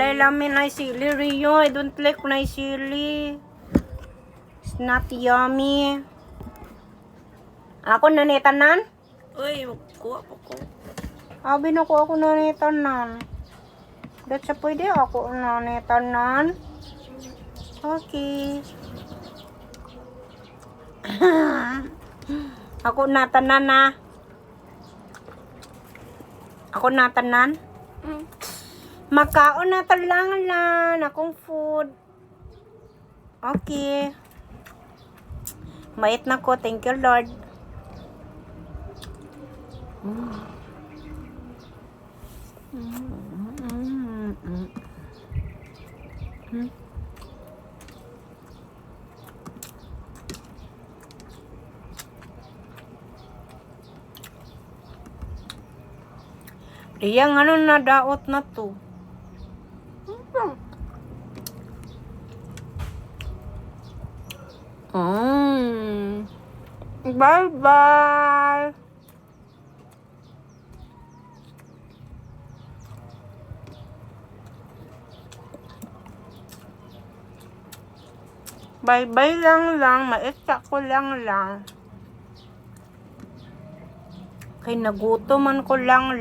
Lamin ay sili, Rio. I don't like na sili. It's not yummy. Ako nanitanan? Uy, magkuha po ko. Abi na ko ako nanitanan. That's a pwede ako nanitanan. Okay. Ako natanan na. Ako natanan. Makaon na lang akong food. Okay. Mait na ko. Thank you, Lord. Iyang ano na daot na to. Bye-bye. Bye-bye lang. Maisa ko lang. Kay nagutoman ko lang.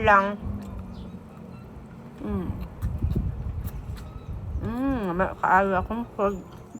Kaayo akong food.